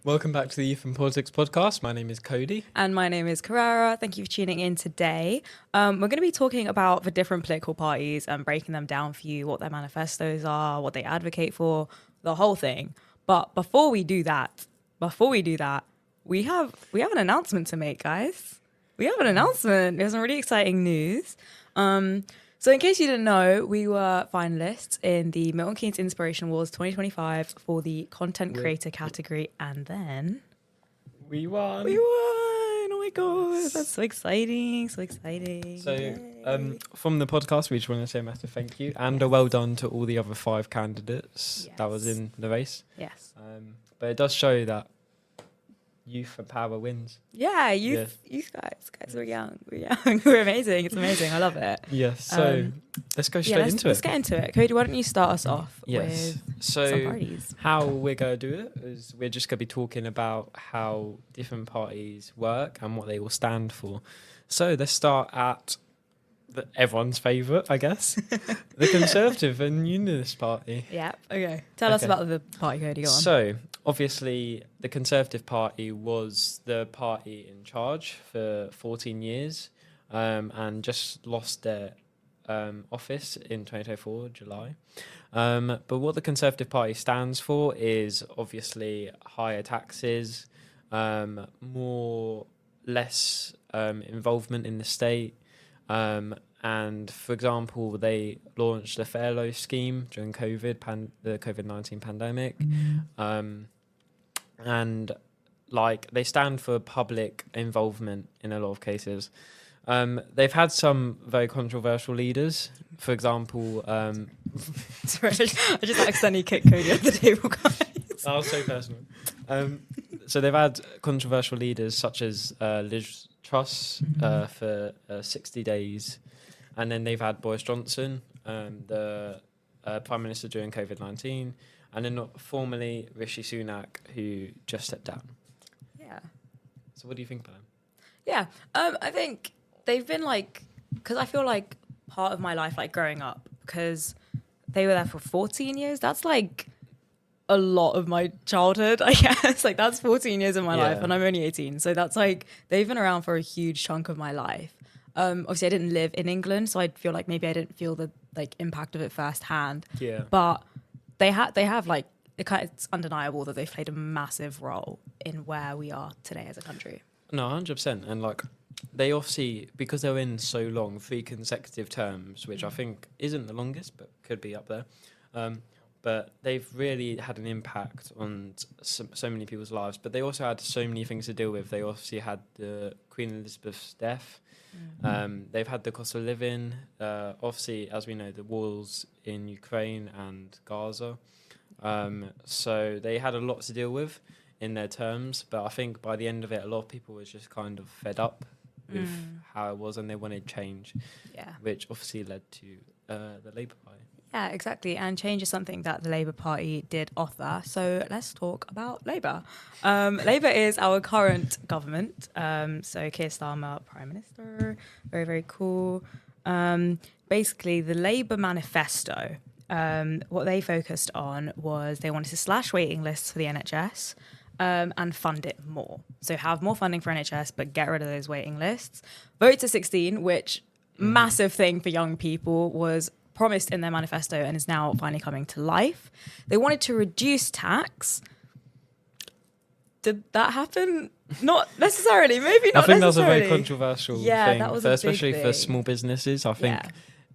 Welcome back to the Youth and Politics podcast. My name is Cody. And my name is Carrera. Thank you for tuning in today. We're going to be talking about the different political parties and breaking them down for you, what their manifestos are, what they advocate for, the whole thing. But before we do that, we have an announcement to make, guys. We have an announcement. There's some really exciting news. So in case you didn't know, we were finalists in the Milton Keynes Inspiration Awards 2025 for the content creator category. And then We won. Oh my God. That's so exciting. So, from the podcast, we just want to say a massive thank you and a well done to all the other 5 candidates that was in the race. Yes. But it does show that youth and power wins. Yeah, youth guys, we're young. We're amazing. It's amazing. I love it. Yes. So let's go straight into it. Let's get into it. Cody, why don't you start us off with some parties? How we're going to do it is we're just going to be talking about how different parties work and what they will stand for. So let's start at everyone's favourite, I guess, the Conservative and Unionist Party. Yeah. Okay. Tell us about the party, Cody. Go on. So, obviously, the Conservative Party was the party in charge for 14 years and just lost their office in 2024, July. But what the Conservative Party stands for is obviously higher taxes, less involvement in the state. And for example, they launched the Fairlow scheme during the COVID-19 pandemic. And like they stand for public involvement in a lot of cases. They've had some very controversial leaders. For example, Sorry, I just accidentally kicked Cody off the table, guys. That was so personal. So they've had controversial leaders such as Liz Truss for 60 days. And then they've had Boris Johnson, the Prime Minister during COVID-19. And then formerly Rishi Sunak, who just stepped down. Yeah. So what do you think about them? Yeah. I think they've been because I feel like part of my life, growing up, because they were there for 14 years. That's a lot of my childhood, I guess. That's 14 years of my life and I'm only 18. So that's they've been around for a huge chunk of my life. Obviously I didn't live in England, so I feel like maybe I didn't feel the impact of it firsthand. Yeah. But they have it's undeniable that they've played a massive role in where we are today as a country. No, 100%. And they obviously, because they're in so long, 3 consecutive terms, which I think isn't the longest, but could be up there. But they've really had an impact on so many people's lives. But they also had so many things to deal with. They obviously had the Queen Elizabeth's death. They've had the cost of living. Obviously, as we know, the wars in Ukraine and Gaza. So they had a lot to deal with in their terms. But I think by the end of it, a lot of people were just kind of fed up with how it was and they wanted change. Yeah. Which obviously led to the Labour Party. Yeah, exactly. And change is something that the Labour Party did offer. So let's talk about Labour. Labour is our current government. So Keir Starmer, Prime Minister, very, very cool. Basically, the Labour manifesto, what they focused on was they wanted to slash waiting lists for the NHS and fund it more. So have more funding for NHS, but get rid of those waiting lists. Vote to 16, which massive thing for young people, was promised in their manifesto and is now finally coming to life. They wanted to reduce tax. Did that happen? Not necessarily. Maybe not necessarily. I think that was a very controversial thing. That was especially big for thing. small businesses. I think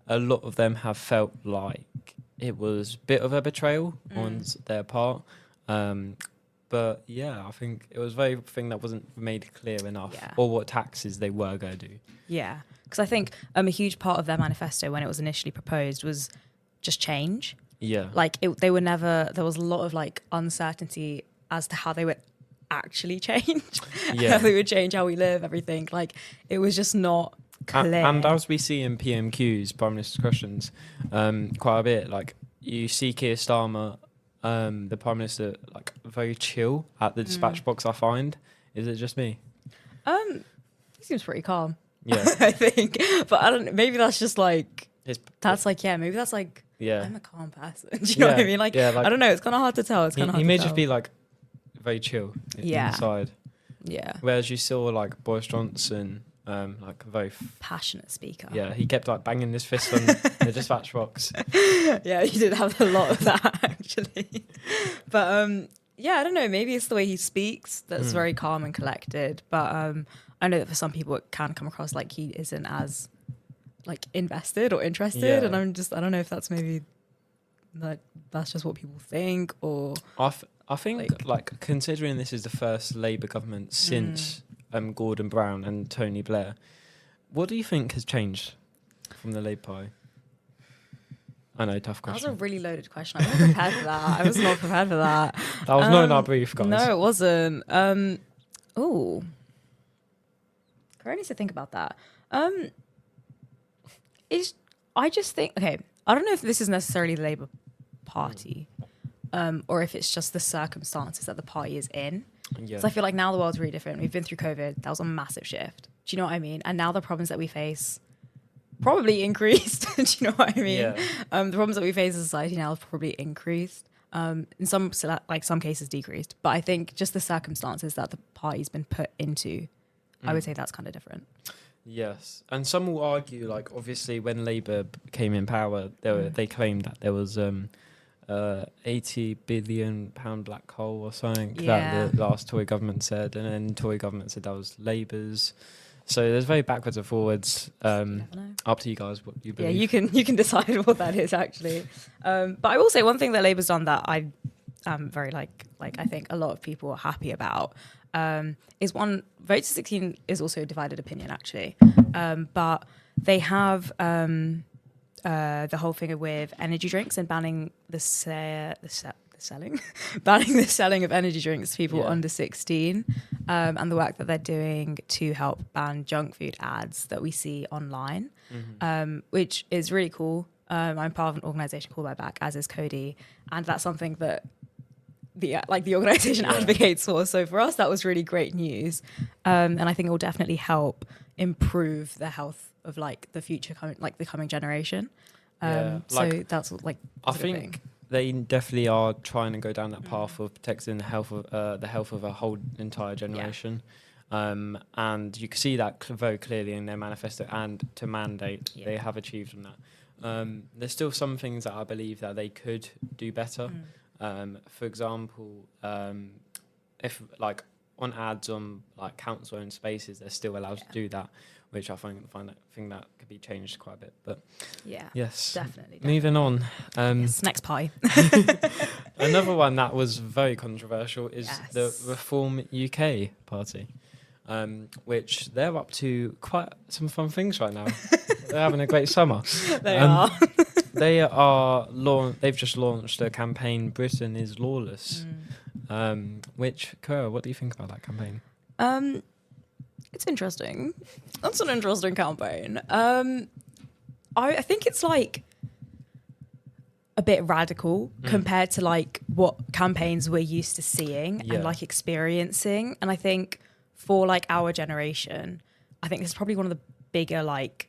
a lot of them have felt like it was a bit of a betrayal on their part. But yeah, I think it was a very thing that wasn't made clear enough, or what taxes they were going to do. Yeah, because I think a huge part of their manifesto when it was initially proposed was just change. Yeah. They were never, there was a lot of uncertainty as to how they would actually change. How they would change how we live, everything. It was just not clear. And as we see in PMQs, Prime Minister's questions, quite a bit, you see Keir Starmer, the Prime Minister, very chill at the dispatch box, I find. Is it just me? He seems pretty calm. Yeah. I think. But I don't, maybe that's just maybe that's yeah. I'm a calm person. Do you know what I mean? I don't know. It's kind of hard to tell. He may just be very chill Yeah. inside. Yeah. Whereas you saw like Boris Johnson, like very Passionate speaker. yeah, he kept like banging his fist on the dispatch box. Yeah, you did have a lot of that actually. But yeah, I don't know, maybe it's the way he speaks that's very calm and collected. But I know that for some people it can come across like he isn't as like invested or interested, and I don't know if that's maybe like that's just what people think, or I think like considering this is the first Labour government since Gordon Brown and Tony Blair, what do you think has changed from the Labour Party? I know, tough question. That was a really loaded question. I wasn't prepared for that. I was not prepared for that. That was not in our brief, guys. No, it wasn't. Ooh. Cara needs to think about that. I just think, okay, I don't know if this is necessarily the Labour Party, or if it's just the circumstances that the party is in. Yeah. So I feel like now the world's really different. We've been through COVID. That was a massive shift. Do you know what I mean? And now the problems that we face probably increased. Do you know what I mean? Yeah. The problems that we face as a society now have probably increased. In some cases decreased. But I think just the circumstances that the party's been put into, I would say that's kind of different. Yes, and some will argue, like obviously when Labour came in power, they claimed that there was £80 billion black hole or something that the last Tory government said, and then Tory government said that was Labour's. So there's very backwards and forwards. Up to you guys what you believe. Yeah, you can decide what that is actually. But I will say one thing that Labour's done that I am very like I think a lot of people are happy about. Is one, vote to 16 is also a divided opinion actually, but they have the whole thing with energy drinks and banning the selling banning the selling of energy drinks to people under 16, and the work that they're doing to help ban junk food ads that we see online, which is really cool. I'm part of an organisation called My Back, as is Cody, and that's something that the organisation advocates for. So for us, that was really great news, and I think it will definitely help improve the health of like the future the coming generation. So that's like I think they definitely are trying to go down that path of protecting the health of a whole entire generation. And you can see that very clearly in their manifesto, and to mandate they have achieved on that. There's still some things that I believe that they could do better. For example, if like on ads on like council-owned spaces, they're still allowed to do that, which I think that could be changed quite a bit. But yes, definitely. Moving on. Next pie. Another one that was very controversial is the Reform UK Party, which they're up to quite some fun things right now. They're having a great summer. They are. They've just launched a campaign, Britain is Lawless. Which, Cara, what do you think about that campaign? It's interesting. That's an interesting campaign. I think it's like a bit radical compared to like what campaigns we're used to seeing and like experiencing. And I think for like our generation, I think this is probably one of the bigger like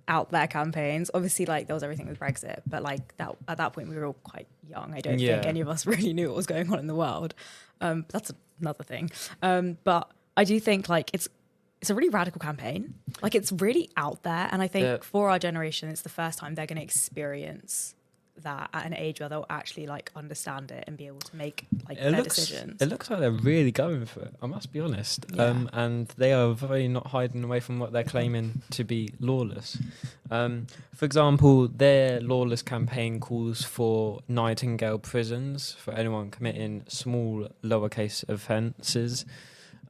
out there campaigns. Obviously, like there was everything with Brexit, but like that at that point we were all quite young. I don't think any of us really knew what was going on in the world. That's another thing. But I do think like it's a really radical campaign. Like it's really out there, and I think for our generation, it's the first time they're going to experience that at an age where they'll actually like understand it and be able to make like their decisions. It looks like they're really going for it, I must be honest. And they are very not hiding away from what they're claiming to be lawless. For example, their lawless campaign calls for Nightingale prisons for anyone committing small lowercase offences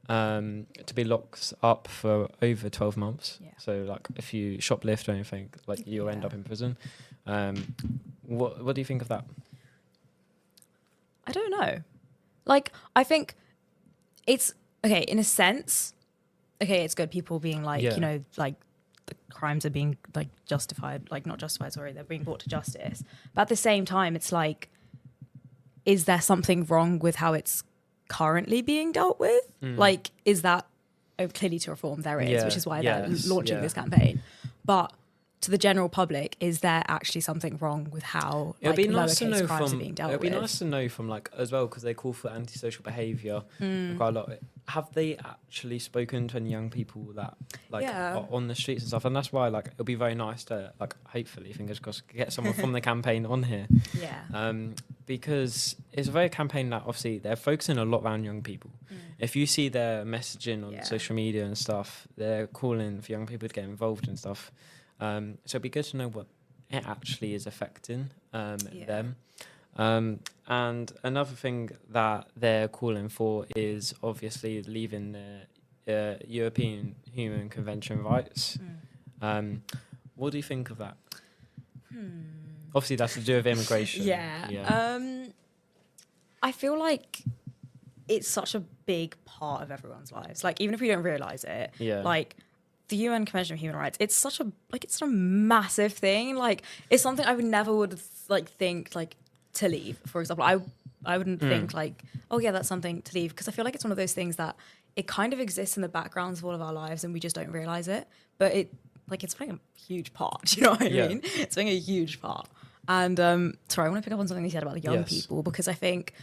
to be locked up for over 12 months. So like if you shoplift or anything, like you'll end up in prison. What do you think of that? I don't know. Like, I think it's okay in a sense. Okay, it's good. People being like, you know, like the crimes are being like justified, like not justified. Sorry, they're being brought to justice. But at the same time, it's like, is there something wrong with how it's currently being dealt with? Like, is that clearly to reform? There is, which is why they're launching this campaign. But to the general public, is there actually something wrong with how It'd be nice lowercase to know crimes are from. being dealt It'd with? be nice to know from like as well, because they call for antisocial behaviour quite a lot. Have they actually spoken to any young people that are on the streets and stuff? And that's why like it'll be very nice to like hopefully, fingers crossed, get someone from the campaign on here. Yeah. Because it's a very campaign that obviously they're focusing a lot around young people. If you see their messaging on social media and stuff, they're calling for young people to get involved and stuff. So it'd be good to know what it actually is affecting them. And another thing that they're calling for is obviously leaving the European Human Convention rights. What do you think of that? Obviously, that's to do with immigration. I feel like it's such a big part of everyone's lives. Like, even if we don't realise it, like, the UN Convention of Human Rights, it's such a massive thing. Like, it's something I would think to leave. For example, I wouldn't think like, oh yeah, that's something to leave, because I feel like it's one of those things that it kind of exists in the backgrounds of all of our lives and we just don't realise it. But it's playing a huge part. Do you know what I mean? It's playing a huge part. And sorry, I want to pick up on something you said about the young people, because I think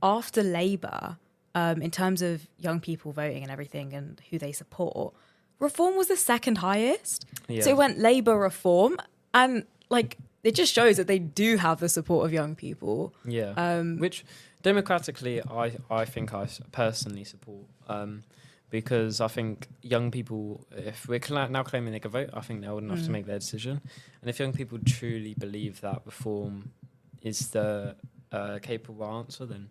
after Labour, in terms of young people voting and everything and who they support, Reform was the second highest. So it went Labour, Reform, and like it just shows that they do have the support of young people. Which democratically I think I personally support, because I think young people, if we're now claiming they can vote, I think they're old enough to make their decision. And if young people truly believe that Reform is the capable answer, then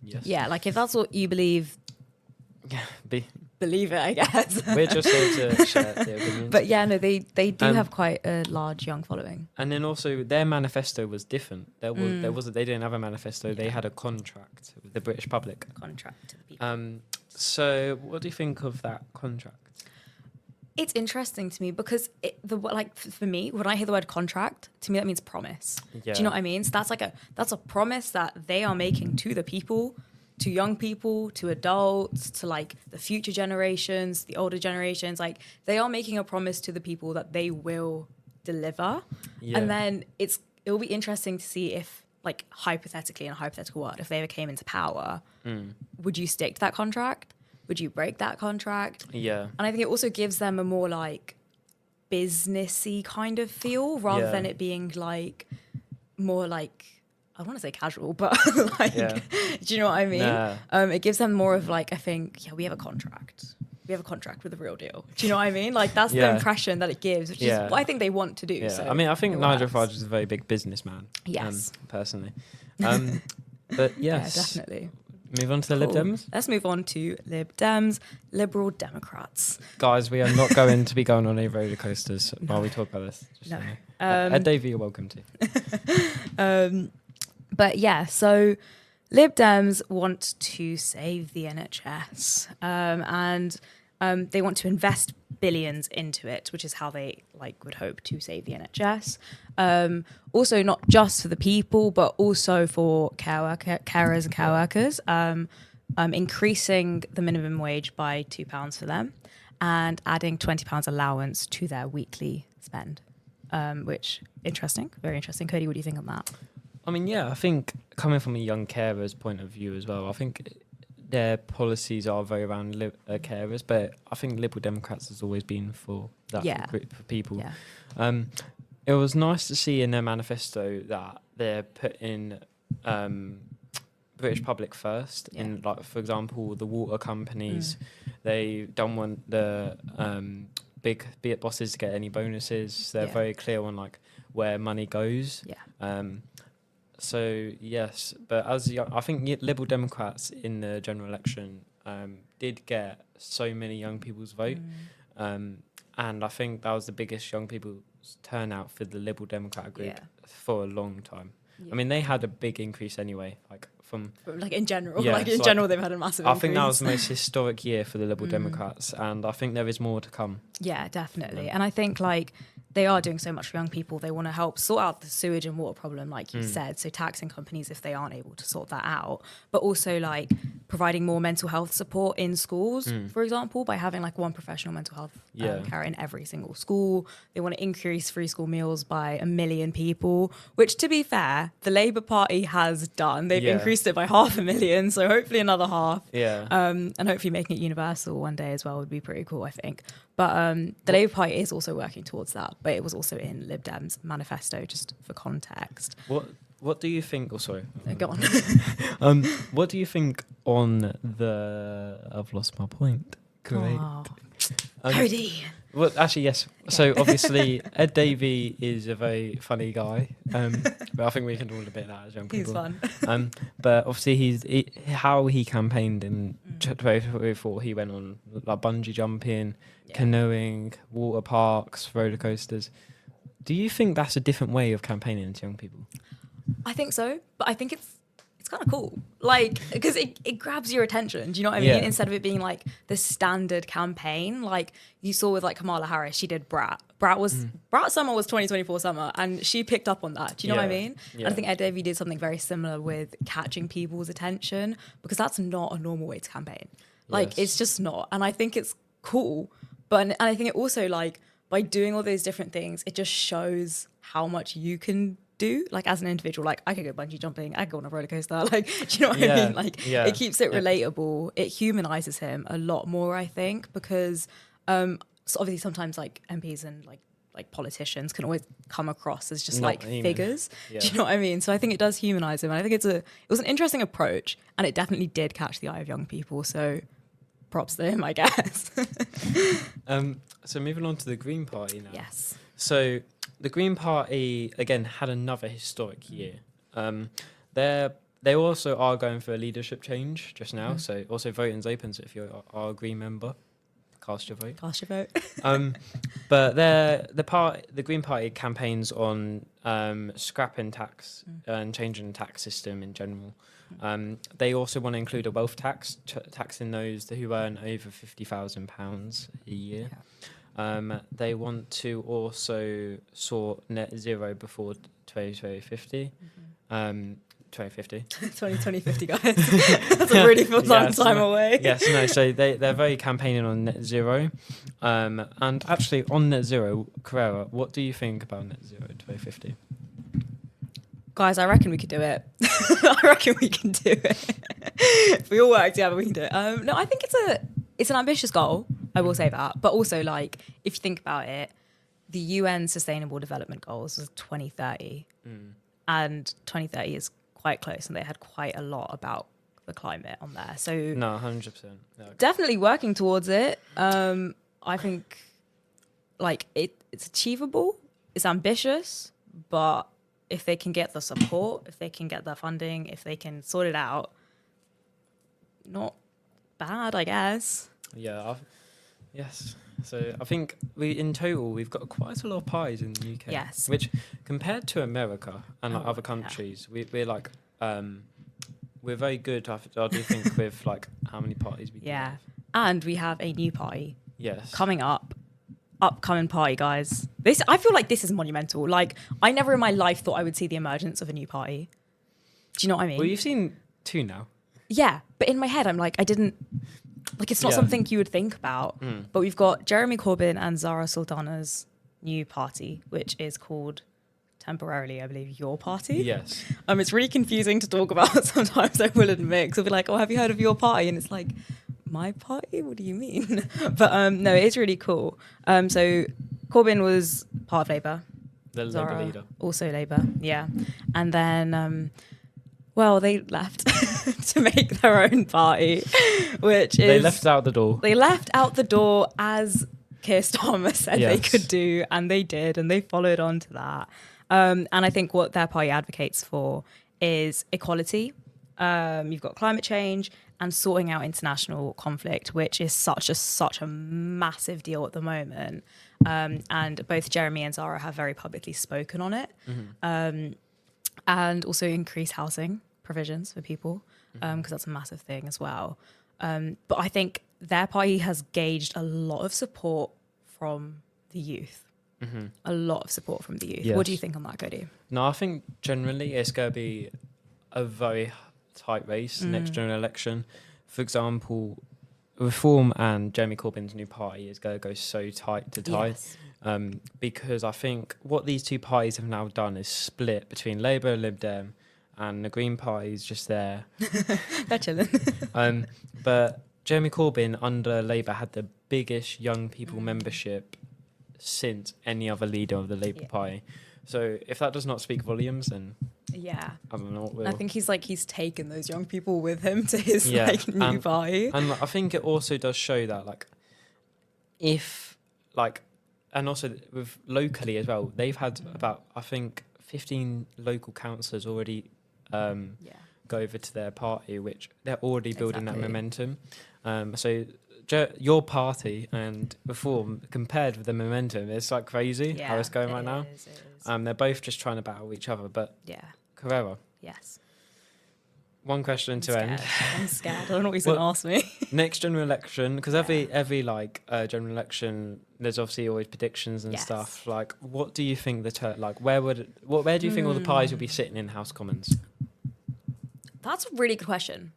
yes. Yeah, like if that's what you believe, believe it, I guess. We're just here to share their opinions. But yeah, no, they do have quite a large young following. And then also their manifesto was different. They didn't have a manifesto. They had a contract with the British public. A contract to the people. So what do you think of that contract? It's interesting to me because for me, when I hear the word contract, to me that means promise. Do you know what I mean? So that's a promise that they are making to the people, to young people, to adults, to like the future generations, the older generations. Like they are making a promise to the people that they will deliver. And then it'll be interesting to see if, like, hypothetically, in a hypothetical world, if they ever came into power, would you stick to that contract? Would you break that contract? And I think it also gives them a more like businessy kind of feel, rather than it being like more like, I want to say casual, but like, do you know what I mean? It gives them more of like, I think, we have a contract. We have a contract with the real deal. Do you know what I mean? Like that's the impression that it gives, which is what I think they want to do. So I mean, I think Nigel Farage is a very big businessman. Yes. Personally. But yes. Yeah, definitely. Move on to the Lib Dems. Let's move on to Lib Dems, Liberal Democrats. Guys, we are not going to be going on any roller coasters while we talk about this. Davey, you're welcome to. But yeah, so Lib Dems want to save the NHS, and they want to invest billions into it, which is how they would hope to save the NHS. Also, not just for the people, but also for carers and care workers, increasing the minimum wage by £2 for them and adding £20 allowance to their weekly spend, which very interesting. Cody, what do you think on that? I mean, I think coming from a young carer's point of view as well, I think their policies are very around carers, but I think Liberal Democrats has always been for that group of people. Yeah. It was nice to see in their manifesto that they're putting British public first. Yeah. In, like, for example, the water companies, they don't want the big bosses to get any bonuses. They're very clear on like where money goes. Yeah. So yes, but I think Liberal Democrats in the general election did get so many young people's vote, and I think that was the biggest young people's turnout for the Liberal Democrat group for a long time. Yeah. I mean, they had a big increase anyway, in general. General, they've had a massive increase. I think that was the most historic year for the Liberal Democrats, and I think there is more to come. Yeah, definitely. And I think they are doing so much for young people. They want to help sort out the sewage and water problem, like you said. So taxing companies if they aren't able to sort that out, but also like providing more mental health support in schools, for example, by having like one professional mental health carer in every single school. They want to increase free school meals by 1 million people, which to be fair, the Labour Party has done. They've increased it by 500,000, so hopefully another half. And hopefully making it universal one day as well would be pretty cool, I think. But the Labour Party is also working towards that, but it was also in Lib Dem's manifesto, just for context. What do you think? Oh, sorry. Go on. What do you think on I've lost my point. Great. Oh. Cody. Well, actually, yes. So obviously, Ed Davey is a very funny guy, but I think we can all admit that as young people. He's fun. But obviously, how he campaigned in 2024, he went on like bungee jumping, canoeing, water parks, roller coasters. Do you think that's a different way of campaigning to young people? I think so, but I think it's kind of cool, like, because it grabs your attention. Do you know what I mean? Yeah. Instead of it being like the standard campaign, like you saw with like Kamala Harris, she did Brat. Brat summer was 2024 summer, and she picked up on that. Do you know what I mean? Yeah. And I think Ed Davey did something very similar with catching people's attention, because that's not a normal way to campaign. Like it's just not, and I think it's cool. And I think it also, like, by doing all those different things, it just shows how much you can do, like, as an individual. Like, I could go bungee jumping, I could go on a roller coaster, like, do you know what I mean? Like, it keeps it relatable. It humanizes him a lot more, I think, because so obviously sometimes like MPs and like politicians can always come across as just like figures. Do you know what I mean? So I think it does humanize him, and I think it was an interesting approach, and it definitely did catch the eye of young people. So props to him, I guess. So moving on to the Green Party now. Yes. So the Green Party, again, had another historic year. They also are going for a leadership change just now. So also voting's open. So if you are a Green member, cast your vote. Cast your vote. But the Green Party campaigns on scrapping tax and changing the tax system in general. They also want to include a wealth tax, taxing those who earn over £50,000 a year. They want to also sort net zero before 2050. 2050. 2050, guys. That's a really long time away. Yes, no. So they're very campaigning on net zero. And actually, on net zero, Carrera, what do you think about net zero 2050? Guys, I reckon we could do it. I reckon we can do it. If we all work together, we can do it. No, I think it's an ambitious goal. I will say that. But also, like, if you think about it, the UN Sustainable Development Goals was 2030. And 2030 is quite close, and they had quite a lot about the climate on there. So no, 100%. No. Definitely working towards it. I think, like, it's achievable. It's ambitious, but if they can get the support, if they can get the funding, if they can sort it out, not bad, I guess. Yeah. Yes. So I think we've got quite a lot of parties in the UK. Yes. Which, compared to America and other countries, we're like we're very good. I do think with like how many parties we have. And we have a new party. Yes. Coming up. Upcoming party, guys. I feel like this is monumental. Like, I never in my life thought I would see the emergence of a new party. Do you know what I mean? Well, you've seen two now. Yeah, but in my head, I'm like, I didn't. Like, it's not something you would think about. But we've got Jeremy Corbyn and Zara Sultana's new party, which is called, temporarily, I believe, Your Party. Yes. It's really confusing to talk about sometimes, I will admit. Because I'll be like, oh, have you heard of Your Party? And it's like, my party? What do you mean? But no, it's really cool. So Corbyn was part of Labour. The Zara, Labour leader. Also Labour, yeah. And then, they left to make their own party, which is... They left out the door. They left out the door, as Keir Starmer said they could do, and they did, and they followed on to that. And I think what their party advocates for is equality. You've got climate change and sorting out international conflict, which is such a massive deal at the moment. And both Jeremy and Zara have very publicly spoken on it. And also increase housing provisions for people, because that's a massive thing as well. But I think their party has gauged a lot of support from the youth. a lot of support from the youth. Yes. What do you think on that, Cody? No, I think generally it's going to be a very tight race next general election. For example, Reform and Jeremy Corbyn's new party is going to go so tight to tight. Yes. Because I think what these two parties have now done is split between Labour and Lib Dem, and the Green Party is just there. They're chilling. But Jeremy Corbyn under Labour had the biggest young people membership since any other leader of the Labour Party. So if that does not speak volumes, then Yeah. I don't know what will. I think he's taken those young people with him to his new party. And I think it also does show that and also with locally as well, they've had about, I think, 15 local councillors already go over to their party, which they're already building that momentum. So your party and Reform, compared with the momentum, it's like crazy how it's going right now. It is. They're both just trying to battle each other. But Carrera, yes. one question to end. I'm scared. I don't know what he's going to ask me. Next general election, because every general election, there's obviously always predictions and stuff. Like, what do you think where do you think all the parties will be sitting in House of Commons? That's a really good question.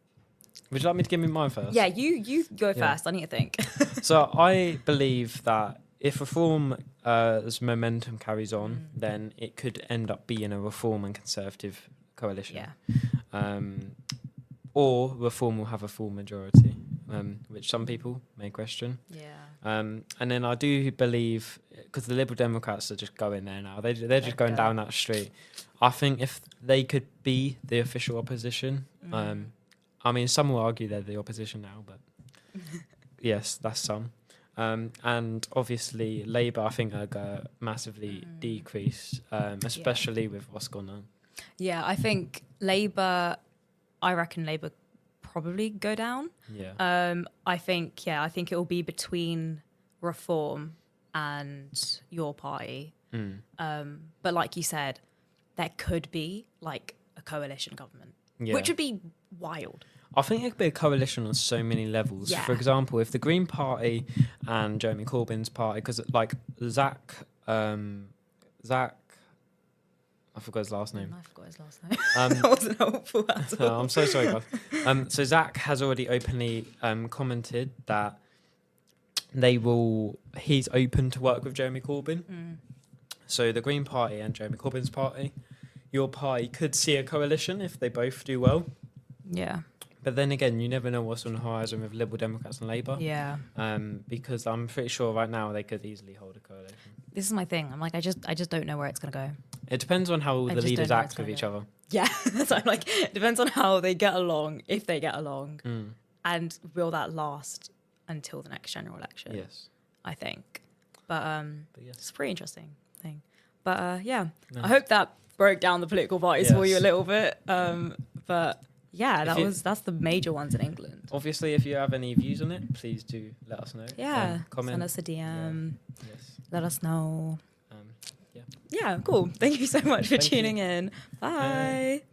Would you like me to give me mine first? Yeah, you go first. I need to think. So I believe that if Reform's momentum carries on, then it could end up being a Reform and Conservative coalition. Yeah. Or Reform will have a full majority, which some people may question. Yeah. And then I do believe, because the Liberal Democrats are just going there now, they're just going down that street. I think if they could be the official opposition, I mean, some will argue they're the opposition now, but yes, that's some. And obviously, Labour, I think, are going to massively decrease, especially with what's gone on. Yeah, I think I reckon Labour probably go down. Yeah. I think it will be between Reform and your party. But like you said, there could be like a coalition government, which would be wild. I think it could be a coalition on so many levels. Yeah. For example, if the Green Party and Jeremy Corbyn's party, because Zach, I forgot his last name. I forgot his last name. That wasn't helpful at all. I'm so sorry, guys. So Zach has already openly commented that he's open to work with Jeremy Corbyn. So the Green Party and Jeremy Corbyn's party, your party could see a coalition if they both do well. Yeah. But then again, you never know what's on the horizon with Liberal Democrats and Labour. Yeah. Because I'm pretty sure right now they could easily hold a coalition. This is my thing. I'm like, I just don't know where it's gonna go. It depends on how the leaders act with each other. Yeah, so I'm like, it depends on how they get along, if they get along, and will that last until the next general election? Yes, I think. But yes. it's a pretty interesting thing. But I hope that broke down the political parties for you a little bit. But yeah, that's the major ones in England. Obviously, if you have any views on it, please do let us know. Yeah, comment. send us a DM. Yeah. Yes. Let us know. Yeah. Yeah, cool. Thank you so much for tuning in. Bye.